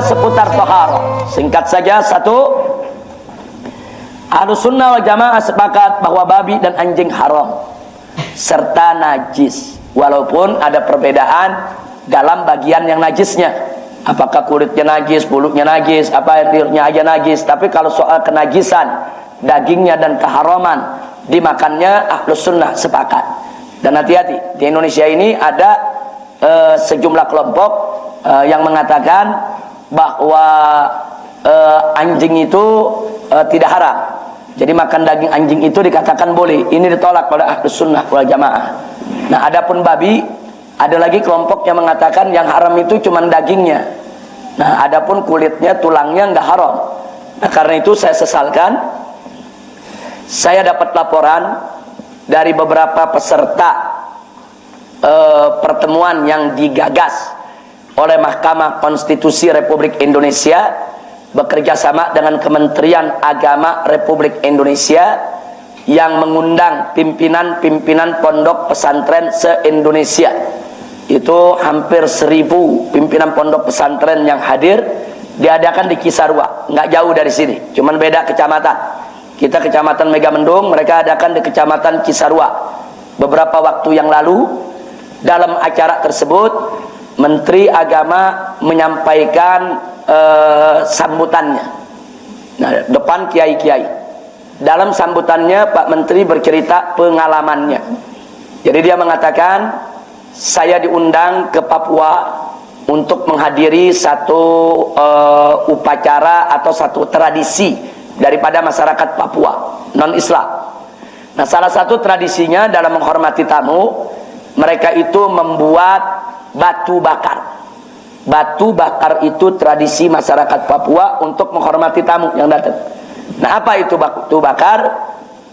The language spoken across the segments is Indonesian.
Seputar taharah. Singkat saja, satu, Ahlussunnah wal Jamaah sepakat bahwa babi dan anjing haram serta najis, walaupun ada perbedaan dalam bagian yang najisnya, apakah kulitnya najis, bulutnya najis, apa liurnya aja najis. Tapi kalau soal kenajisan dagingnya dan keharaman dimakannya, Ahlussunnah sepakat. Dan hati-hati, di Indonesia ini ada sejumlah kelompok yang mengatakan bahwa anjing itu tidak haram. Jadi makan daging anjing itu dikatakan boleh. Ini ditolak oleh Ahlussunnah wal Jamaah. Nah, adapun babi, ada lagi kelompok yang mengatakan yang haram itu cuma dagingnya. Nah, adapun kulitnya, tulangnya nggak haram. Nah, karena itu saya sesalkan, saya dapat laporan dari beberapa peserta pertemuan yang digagas oleh Mahkamah Konstitusi Republik Indonesia bekerja sama dengan Kementerian Agama Republik Indonesia yang mengundang pimpinan-pimpinan pondok pesantren se-Indonesia. Itu hampir 1000 pimpinan pondok pesantren yang hadir, diadakan di Cisarua, nggak jauh dari sini, cuman beda kecamatan. Kita kecamatan Megamendung, mereka adakan di kecamatan Cisarua. Beberapa waktu yang lalu, dalam acara tersebut Menteri Agama menyampaikan sambutannya, nah, depan kiai-kiai. Dalam sambutannya Pak Menteri bercerita pengalamannya. Jadi dia mengatakan, saya diundang ke Papua untuk menghadiri satu upacara atau satu tradisi daripada masyarakat Papua non-Islam. Nah, salah satu tradisinya dalam menghormati tamu, mereka itu membuat batu bakar. Batu bakar itu tradisi masyarakat Papua untuk menghormati tamu yang datang. Nah, apa itu batu bakar?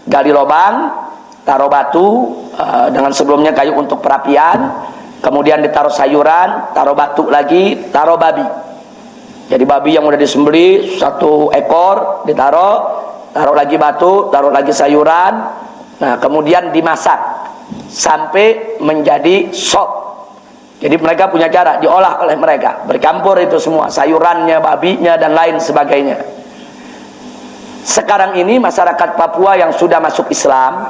Gali lubang, taruh batu, dengan sebelumnya kayu untuk perapian, kemudian ditaruh sayuran, taruh batu lagi, taruh babi. Jadi babi yang udah disembelih 1 ekor ditaruh, taruh lagi batu, taruh lagi sayuran. Nah, kemudian dimasak sampai menjadi sop. Jadi mereka punya cara, diolah oleh mereka, bercampur itu semua, sayurannya, babinya, dan lain sebagainya. Sekarang ini masyarakat Papua yang sudah masuk Islam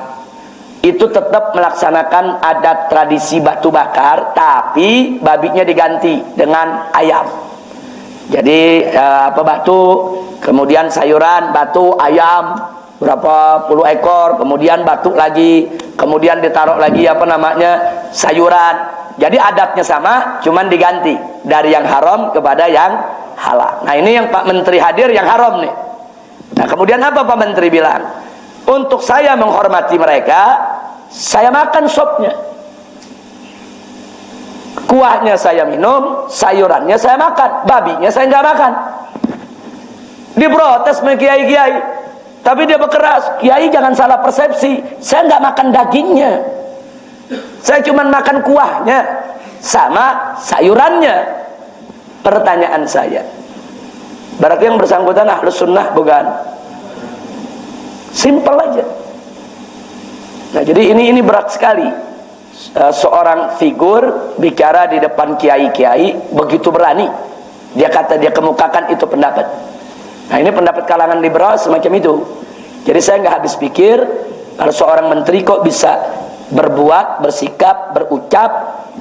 itu tetap melaksanakan adat tradisi batu bakar, tapi babinya diganti dengan ayam. Jadi batu, kemudian sayuran, batu, ayam, berapa puluh ekor, kemudian batu lagi, kemudian ditaruh lagi sayuran. Jadi adatnya sama, cuman diganti dari yang haram kepada yang halal. Nah, ini yang Pak Menteri hadir yang haram nih. Nah, kemudian apa Pak Menteri bilang? Untuk saya menghormati mereka, saya makan sopnya, kuahnya saya minum, sayurannya saya makan, babinya saya nggak makan. Diprotes sama kiai-kiai, tapi dia berkeras, kiai jangan salah persepsi, saya nggak makan dagingnya, saya cuma makan kuahnya sama sayurannya. Pertanyaan saya, berarti yang bersangkutan Ahlussunnah bukan? Simpel aja. Nah, jadi ini berat sekali. Seorang figur bicara di depan kiai-kiai begitu berani. Dia kata, dia kemukakan itu pendapat. Nah, ini pendapat kalangan liberal semacam itu. Jadi saya nggak habis pikir kalau seorang menteri kok bisa berbuat, bersikap, berucap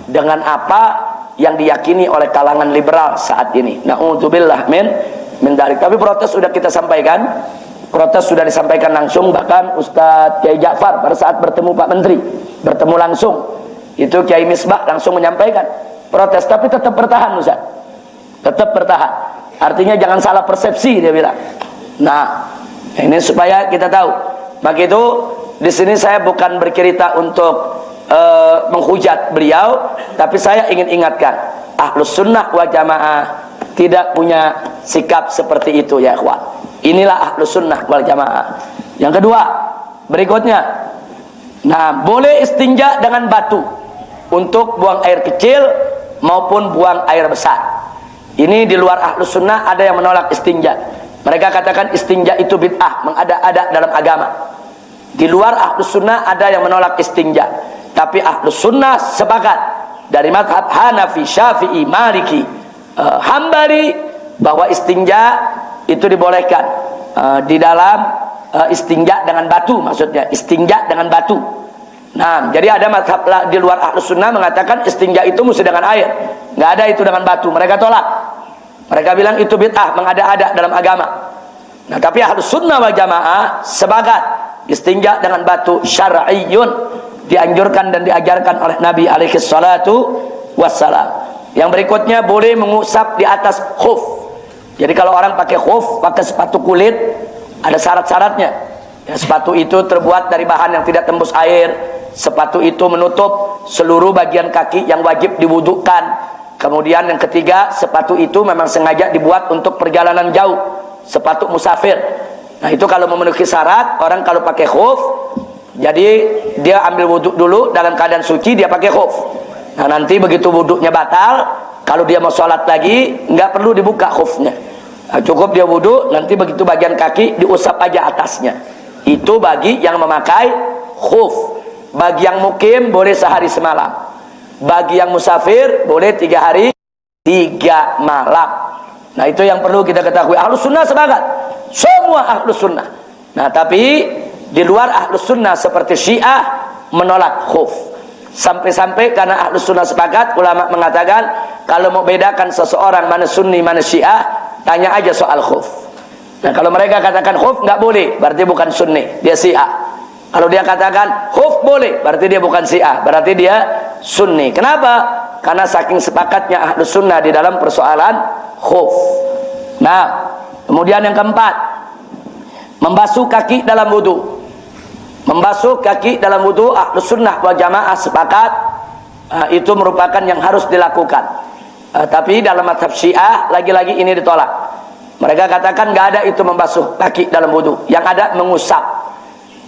dengan apa yang diyakini oleh kalangan liberal saat ini. Na'udzubillah min dzalik. Tapi protes sudah kita sampaikan. Protes sudah disampaikan langsung, bahkan Ustadz Kiai Ja'far pada saat bertemu Pak Menteri, bertemu langsung, itu Kiai Misbah langsung menyampaikan protes, tapi tetap bertahan Ustaz, tetap bertahan. Artinya jangan salah persepsi, dia bilang. Nah, ini supaya kita tahu. Maka itu di sini saya bukan bercerita untuk menghujat beliau, tapi saya ingin ingatkan, Ahlussunnah wal Jamaah tidak punya sikap seperti itu ya ikhwan. Inilah Ahlussunnah wal Jamaah. Yang kedua, berikutnya, nah, boleh istinja dengan batu untuk buang air kecil maupun buang air besar. Ini di luar Ahlussunnah ada yang menolak istinja. Mereka katakan istinja itu bid'ah, mengada-ada dalam agama. Di luar Ahlus Sunnah ada yang menolak istinja, tapi Ahlus Sunnah sepakat dari mazhab Hanafi, Syafi'i, Maliki, Hambali bahwa istinja itu dibolehkan di dalam istinja dengan batu, maksudnya istinja dengan batu. Nah, jadi ada mazhab di luar Ahlus Sunnah mengatakan istinja itu mesti dengan air, nggak ada itu dengan batu. Mereka tolak. Mereka bilang itu bid'ah, mengada-ada dalam agama. Nah, tapi Ahlus Sunnah wal Jamaah sepakat istinja dengan batu syar'iyyun, dianjurkan dan diajarkan oleh Nabi alaihi salatu wassalam. Yang berikutnya boleh mengusap di atas khuf. Jadi kalau orang pakai khuf, pakai sepatu kulit, ada syarat-syaratnya. Ya, sepatu itu terbuat dari bahan yang tidak tembus air. Sepatu itu menutup seluruh bagian kaki yang wajib diwudukkan. Kemudian yang ketiga, sepatu itu memang sengaja dibuat untuk perjalanan jauh, sepatu musafir. Nah, itu kalau memenuhi syarat, orang kalau pakai khuf, jadi dia ambil wuduk dulu dalam keadaan suci, dia pakai khuf. Nah, nanti begitu wuduknya batal, kalau dia mau sholat lagi, nggak perlu dibuka khufnya. Nah, cukup dia wuduk, nanti begitu bagian kaki diusap aja atasnya. Itu bagi yang memakai khuf. Bagi yang mukim boleh sehari semalam. Bagi yang musafir boleh 3 hari 3 malam. Nah, itu yang perlu kita ketahui. Ahlus Sunnah sepakat, semua Ahlus Sunnah. Nah, tapi di luar Ahlus Sunnah seperti Syiah menolak khuf. Sampai-sampai karena Ahlus Sunnah sepakat, ulama mengatakan kalau mau bedakan seseorang mana Sunni mana Syiah, tanya aja soal khuf. Nah, kalau mereka katakan khuf nggak boleh, berarti bukan Sunni, dia Syiah. Kalau dia katakan khuf boleh, berarti dia bukan Syiah, berarti dia Sunni. Kenapa? Karena saking sepakatnya Ahlus Sunnah di dalam persoalan khuf. Nah, kemudian yang keempat, membasuh kaki dalam wudu. Membasuh kaki dalam wudu, Ahlus Sunnah wal Jamaah sepakat itu merupakan yang harus dilakukan. Tapi dalam mazhab Syiah lagi-lagi ini ditolak. Mereka katakan nggak ada itu membasuh kaki dalam wudu, yang ada mengusap.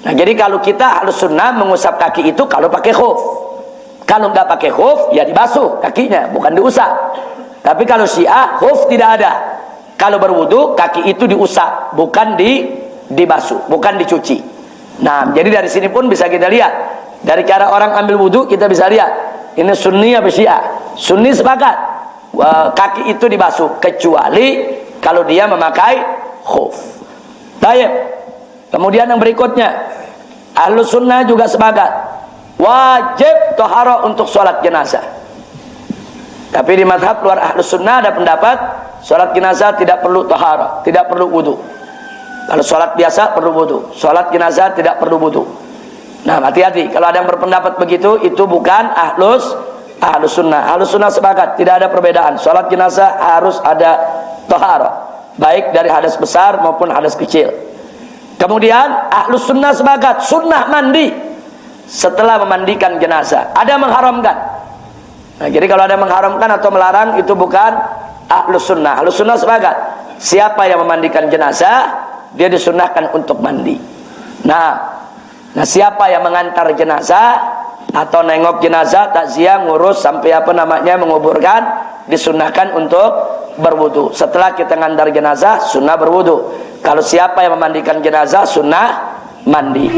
Nah, jadi kalau kita Ahlus Sunnah mengusap kaki itu kalau pakai khuf. Kalau nggak pakai khuf, ya dibasuh kakinya, bukan diusap. Tapi kalau Syiah, khuf tidak ada. Kalau berwudu, kaki itu diusap, bukan dibasuh, bukan dicuci. Nah, jadi dari sini pun bisa kita lihat. Dari cara orang ambil wudu, kita bisa lihat. Ini Sunni apa Syiah? Sunni sepakat, kaki itu dibasuh, kecuali kalau dia memakai khuf. Baik. Kemudian yang berikutnya, Ahlus Sunnah juga sepakat wajib taharah untuk sholat jenazah. Tapi di mazhab luar Ahlus Sunnah ada pendapat sholat jenazah tidak perlu taharah, tidak perlu wudu. Kalau sholat biasa perlu wudu, sholat jenazah tidak perlu wudu. Nah, hati-hati kalau ada yang berpendapat begitu, itu bukan Ahlus Sunnah. Ahlus Sunnah sepakat tidak ada perbedaan, sholat jenazah harus ada taharah, baik dari hadas besar maupun hadas kecil. Kemudian Ahlus Sunnah sepakat sunnah mandi setelah memandikan jenazah. Ada yang mengharamkan. Nah, jadi kalau ada yang mengharamkan atau melarang, itu bukan Ahlus Sunnah. Ahlus Sunnah sepakat siapa yang memandikan jenazah, dia disunnahkan untuk mandi. Nah, siapa yang mengantar jenazah atau nengok jenazah, takziah, ngurus sampai menguburkan, disunnahkan untuk berwudu. Setelah kita ngantar jenazah, sunnah berwudu. Kalau siapa yang memandikan jenazah, sunnah mandi.